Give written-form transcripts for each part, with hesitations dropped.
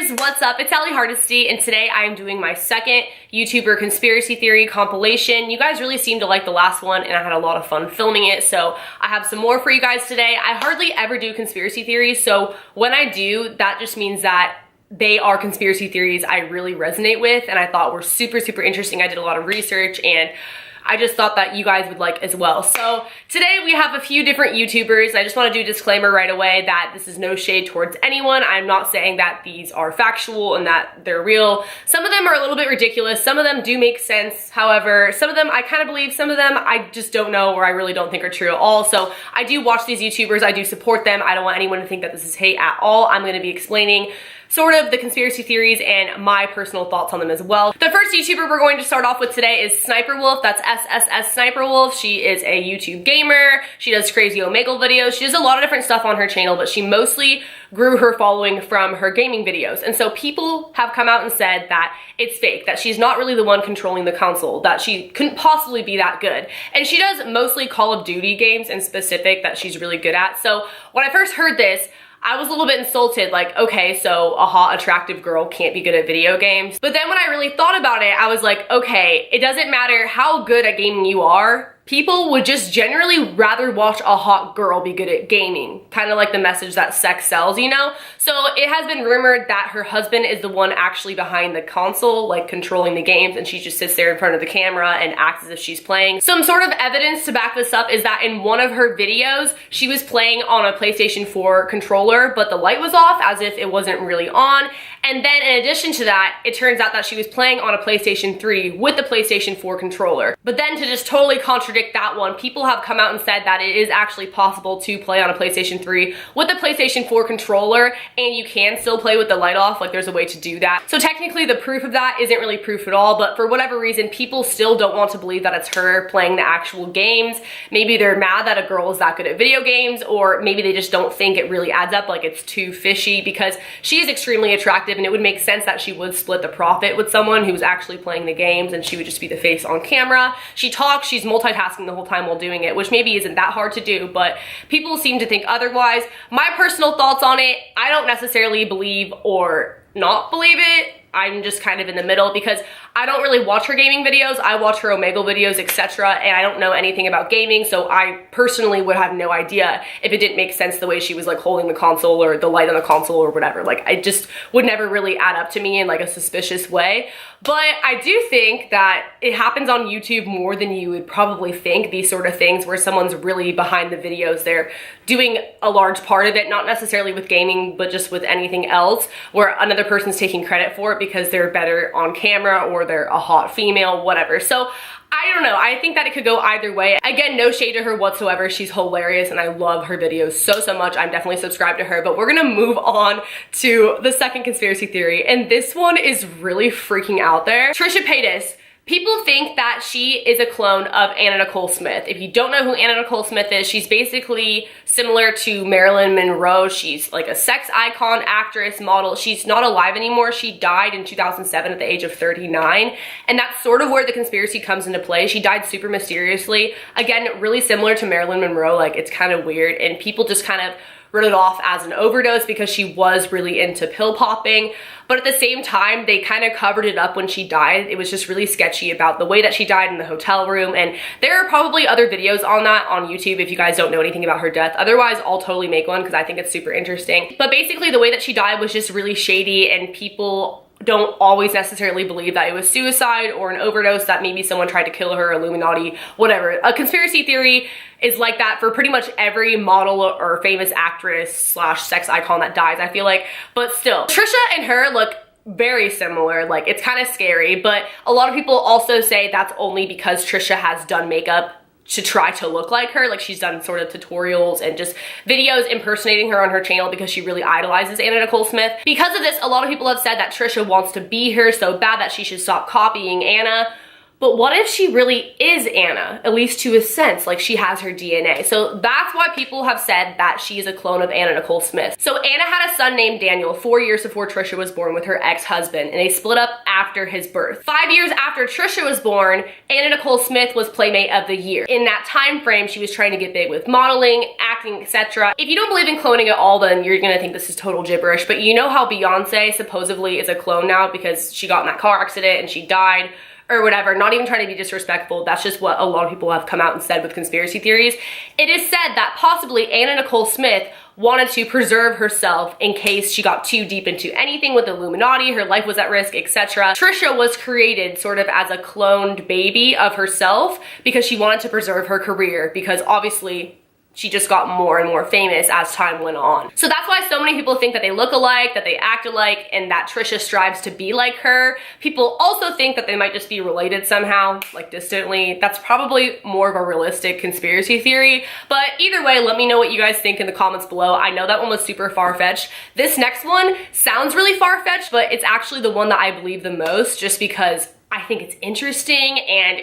YouTubers, what's up? It's Allie Hardesty, and today I am doing my second YouTuber conspiracy theory compilation. You guys really seemed to like the last one, and I had a lot of fun filming it, so I have some more for you guys today. I hardly ever do conspiracy theories, so when I do, that just means that they are conspiracy theories I really resonate with, and I thought were super, super interesting. I did a lot of research, and I just thought that you guys would like as well. So today we have a few different YouTubers. I just want to do a disclaimer right away that this is no shade towards anyone. I'm not saying that these are factual and that they're real. Some of them are a little bit ridiculous. Some of them do make sense. However, some of them I kind of believe, some of them I just don't know or I really don't think are true at all. So I do watch these YouTubers. I do support them. I don't want anyone to think that this is hate at all. I'm going to be explaining sort of the conspiracy theories and my personal thoughts on them as well. The first YouTuber we're going to start off with today is Sssniperwolf. That's Sssniperwolf. She is a YouTube gamer. She does crazy Omegle videos. She does a lot of different stuff on her channel, but she mostly grew her following from her gaming videos. And so people have come out and said that it's fake, that she's not really the one controlling the console, that she couldn't possibly be that good. And she does mostly Call of Duty games in specific that she's really good at. So when I first heard this, I was a little bit insulted, like, okay, so a hot, attractive girl can't be good at video games. But then when I really thought about it, I was like, okay, it doesn't matter how good at gaming you are, people would just generally rather watch a hot girl be good at gaming. Kind of like the message that sex sells, you know? So it has been rumored that her husband is the one actually behind the console, like controlling the games, and she just sits there in front of the camera and acts as if she's playing. Some sort of evidence to back this up is that in one of her videos, she was playing on a PlayStation 4 controller, but the light was off as if it wasn't really on. And then in addition to that, it turns out that she was playing on a PlayStation 3 with the PlayStation 4 controller. But then to just totally contradict that one, people have come out and said that it is actually possible to play on a PlayStation 3 with the PlayStation 4 controller, and you can still play with the light off. Like, there's a way to do that. So technically the proof of that isn't really proof at all, but for whatever reason, people still don't want to believe that it's her playing the actual games. Maybe they're mad that a girl is that good at video games, or maybe they just don't think it really adds up, like it's too fishy, because she is extremely attractive and it would make sense that she would split the profit with someone who's actually playing the games, and she would just be the face on camera. She talks, she's multitasking the whole time while doing it, which maybe isn't that hard to do, but people seem to think otherwise. My personal thoughts on it, I don't necessarily believe or not believe it. I'm just kind of in the middle because I don't really watch her gaming videos. I watch her Omegle videos, etc., and I don't know anything about gaming, so I personally would have no idea if it didn't make sense the way she was like holding the console or the light on the console or whatever. Like, I just would never really add up to me in like a suspicious way. But I do think that it happens on YouTube more than you would probably think, these sort of things where someone's really behind the videos. They're doing a large part of it, not necessarily with gaming, but just with anything else, where another person's taking credit for it because they're better on camera or they're a hot female, whatever. So I don't know, I think that it could go either way. Again, no shade to her whatsoever. She's hilarious and I love her videos so, so much. I'm definitely subscribed to her, but we're gonna move on to the second conspiracy theory, and this one is really freaking out there. Trisha Paytas. People think that she is a clone of Anna Nicole Smith. If you don't know who Anna Nicole Smith is, she's basically similar to Marilyn Monroe. She's like a sex icon, actress, model. She's not alive anymore. She died in 2007 at the age of 39. And that's sort of where the conspiracy comes into play. She died super mysteriously. Again, really similar to Marilyn Monroe. Like, it's kind of weird. And people just kind of wrote it off as an overdose because she was really into pill popping. But at the same time, they kind of covered it up when she died. It was just really sketchy about the way that she died in the hotel room. And there are probably other videos on that on YouTube if you guys don't know anything about her death. Otherwise, I'll totally make one because I think it's super interesting. But basically, the way that she died was just really shady, and people don't always necessarily believe that it was suicide or an overdose, that maybe someone tried to kill her, Illuminati, whatever. A conspiracy theory is like that for pretty much every model or famous actress slash sex icon that dies, I feel like. But still, Trisha and her look very similar. Like, it's kind of scary, but a lot of people also say that's only because Trisha has done makeup to try to look like her. Like, she's done sort of tutorials and just videos impersonating her on her channel because she really idolizes Anna Nicole Smith. Because of this, a lot of people have said that Trisha wants to be her so bad that she should stop copying Anna. But what if she really is Anna, at least to a sense, like she has her DNA? So that's why people have said that she is a clone of Anna Nicole Smith. So Anna had a son named Daniel 4 years before Trisha was born with her ex-husband, and they split up after his birth. 5 years after Trisha was born, Anna Nicole Smith was Playmate of the Year. In that time frame, she was trying to get big with modeling, acting, etc. If you don't believe in cloning at all, then you're gonna think this is total gibberish, but you know how Beyonce supposedly is a clone now because she got in that car accident and she died, or whatever, not even trying to be disrespectful. That's just what a lot of people have come out and said with conspiracy theories. It is said that possibly Anna Nicole Smith wanted to preserve herself in case she got too deep into anything with the Illuminati, her life was at risk, etc. Trisha was created sort of as a cloned baby of herself because she wanted to preserve her career, because obviously she just got more and more famous as time went on. So that's why so many people think that they look alike, that they act alike, and that Trisha strives to be like her. People also think that they might just be related somehow, like distantly. That's probably more of a realistic conspiracy theory. But either way, let me know what you guys think in the comments below. I know that one was super far-fetched. This next one sounds really far-fetched, but it's actually the one that I believe the most, just because I think it's interesting and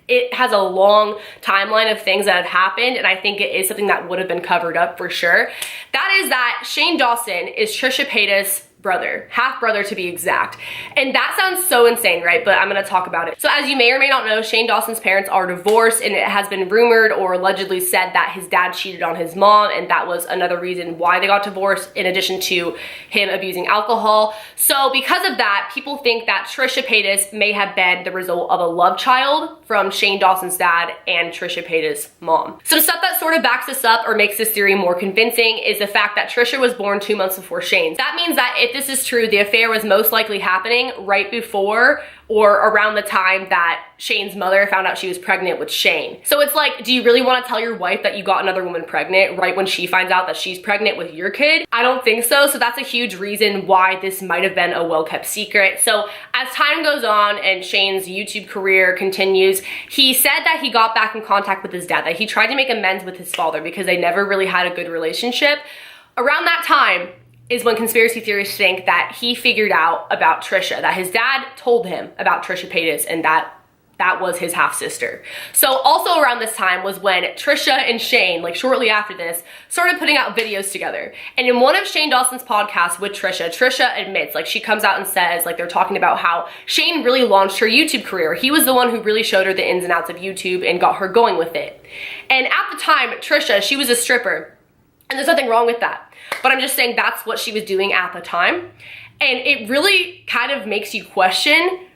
it has a long timeline of things that have happened, and I think it is something that would have been covered up for sure. That is that Shane Dawson is Trisha Paytas' brother, half brother to be exact. And that sounds so insane, right? But I'm gonna talk about it. So as you may or may not know, Shane Dawson's parents are divorced, and it has been rumored or allegedly said that his dad cheated on his mom, and that was another reason why they got divorced, in addition to him abusing alcohol. So because of that, people think that Trisha Paytas may have been the result of a love child from Shane Dawson's dad and Trisha Paytas' mom. Some stuff that sort of backs this up or makes this theory more convincing is the fact that Trisha was born 2 months before Shane. That means that if this is true, the affair was most likely happening right before or around the time that Shane's mother found out she was pregnant with Shane. So it's like, do you really want to tell your wife that you got another woman pregnant right when she finds out that she's pregnant with your kid? I don't think so. So that's a huge reason why this might have been a well-kept secret. So as time goes on and Shane's YouTube career continues, he said that he got back in contact with his dad, that he tried to make amends with his father because they never really had a good relationship. Around that time is when conspiracy theorists think that he figured out about Trisha, that his dad told him about Trisha Paytas, and that was his half-sister. So also around this time was when Trisha and Shane, like shortly after this, started putting out videos together. And in one of Shane Dawson's podcasts with Trisha, Trisha admits, like she comes out and says, like they're talking about how Shane really launched her YouTube career. He was the one who really showed her the ins and outs of YouTube and got her going with it. And at the time, Trisha, she was a stripper, and there's nothing wrong with that. But I'm just saying that's what she was doing at the time. And it really kind of makes you question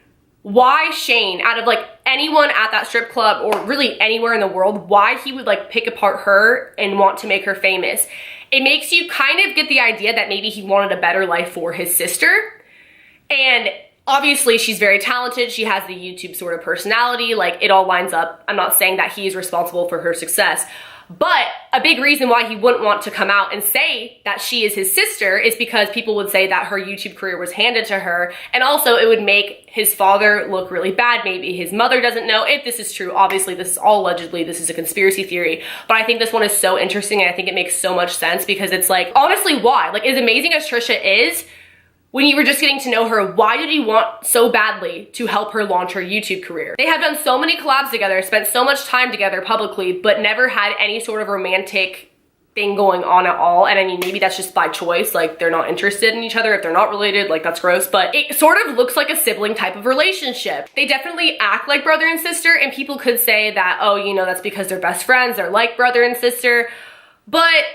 why Shane, out of like anyone at that strip club or really anywhere in the world, why he would like pick apart her and want to make her famous. It makes you kind of get the idea that maybe he wanted a better life for his sister. And obviously she's very talented. She has the YouTube sort of personality. Like it all lines up. I'm not saying that he's responsible for her success. But a big reason why he wouldn't want to come out and say that she is his sister is because people would say that her YouTube career was handed to her, and also it would make his father look really bad. Maybe his mother doesn't know if this is true. Obviously, this is all allegedly, this is a conspiracy theory, but I think this one is so interesting, and I think it makes so much sense because it's like, honestly, why? Like, as amazing as Trisha is, when you were just getting to know her, why did he want so badly to help her launch her YouTube career? They have done so many collabs together, spent so much time together publicly, but never had any sort of romantic thing going on at all. And I mean, maybe that's just by choice, like they're not interested in each other. If they're not related, like that's gross, but it sort of looks like a sibling type of relationship. They definitely act like brother and sister, and people could say that, oh, you know, that's because they're best friends, they're like brother and sister, but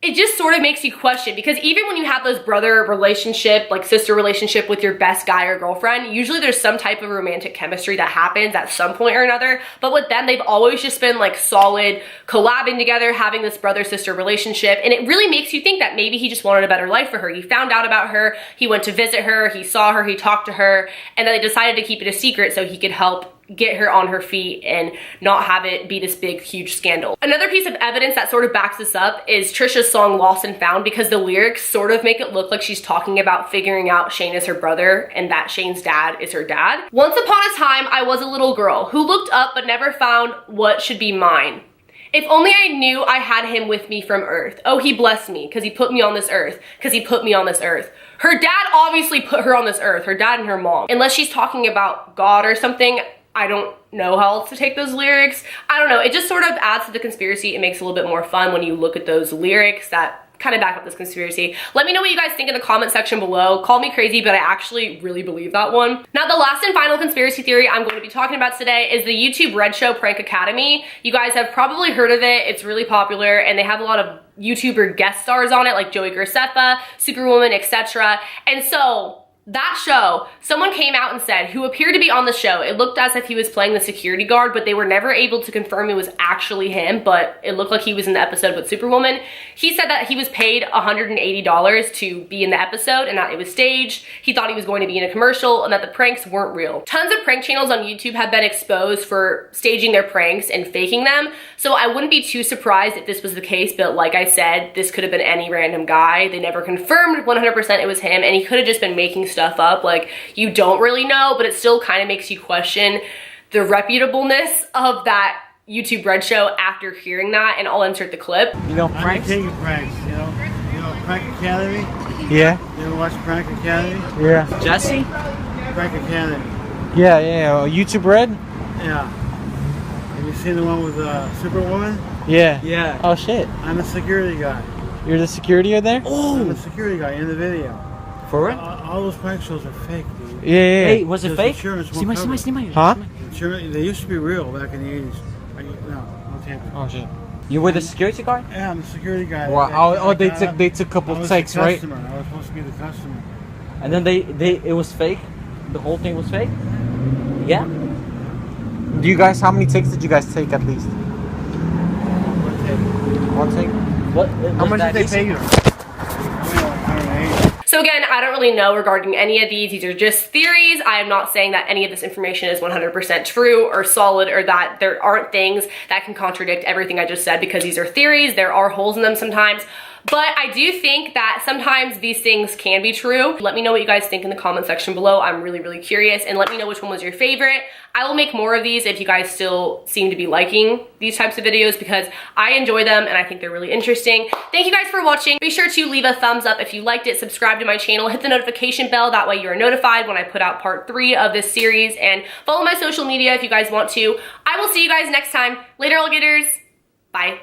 it just sort of makes you question, because even when you have those brother relationship, like sister relationship with your best guy or girlfriend, usually there's some type of romantic chemistry that happens at some point or another. But with them, they've always just been like solid, collabing together, having this brother-sister relationship. And it really makes you think that maybe he just wanted a better life for her. He found out about her, he went to visit her, he saw her, he talked to her, and then they decided to keep it a secret so he could help get her on her feet and not have it be this big, huge scandal. Another piece of evidence that sort of backs this up is Trisha's song Lost and Found, because the lyrics sort of make it look like she's talking about figuring out Shane is her brother and that Shane's dad is her dad. Once upon a time, I was a little girl who looked up but never found what should be mine. If only I knew I had him with me from earth. Oh, he blessed me because he put me on this earth, because he put me on this earth. Her dad obviously put her on this earth, her dad and her mom. Unless she's talking about God or something, I don't know how else to take those lyrics. I don't know, it just sort of adds to the conspiracy. It makes it a little bit more fun when you look at those lyrics that kind of back up this conspiracy. Let me know what you guys think in the comment section below. Call me crazy, but I actually really believe that one. Now, the last and final conspiracy theory I'm going to be talking about today is the YouTube Red Show Prank Academy. You guys have probably heard of it. It's really popular, and they have a lot of YouTuber guest stars on it, like Joey Graceffa, Superwoman, etc. And so that show, someone came out and said, who appeared to be on the show, it looked as if he was playing the security guard, but they were never able to confirm it was actually him, but it looked like he was in the episode with Superwoman. He said that he was paid $180 to be in the episode and that it was staged. He thought he was going to be in a commercial and that the pranks weren't real. Tons of prank channels on YouTube have been exposed for staging their pranks and faking them, so I wouldn't be too surprised if this was the case, but like I said, this could have been any random guy. They never confirmed 100% it was him, and he could have just been making stuff up. Like, you don't really know, but it still kind of makes you question the reputableness of that YouTube Red Show after hearing that, and I'll insert the clip. You know, pranks? I'm pranks, you know Prank Academy? Yeah. You ever watch Prank Academy? Yeah. Jesse? Prank Academy. Yeah. YouTube Red? Yeah. Have you seen the one with Superwoman? Yeah. Yeah. Oh shit. I'm a security guy. You're the security over there? I'm a security guy in the video. For real? All those prank shows are fake, dude. Yeah. Hey, was it Because fake? insurance won't cover it. Huh? They used to be real back in the 80s. No tampering. Oh shit. You were the security guard? Yeah, I'm the security guy. Wow. They took a couple takes, right? I was supposed to be the customer. And then it was fake? The whole thing was fake? Yeah? Do you guys, how many takes did you guys take at least? One take? What? How much did they pay you? So again, I don't really know regarding any of these. These are just theories. I am not saying that any of this information is 100% true or solid, or that there aren't things that can contradict everything I just said, because these are theories. There are holes in them sometimes. But I do think that sometimes these things can be true. Let me know what you guys think in the comment section below. I'm really, really curious, and let me know which one was your favorite. I will make more of these if you guys still seem to be liking these types of videos, because I enjoy them and I think they're really interesting. Thank you guys for watching. Be sure to leave a thumbs up if you liked it, subscribe to my channel, hit the notification bell, that way you are notified when I put out part 3 of this series, and follow my social media if you guys want to. I will see you guys next time. Later, alligators. Bye.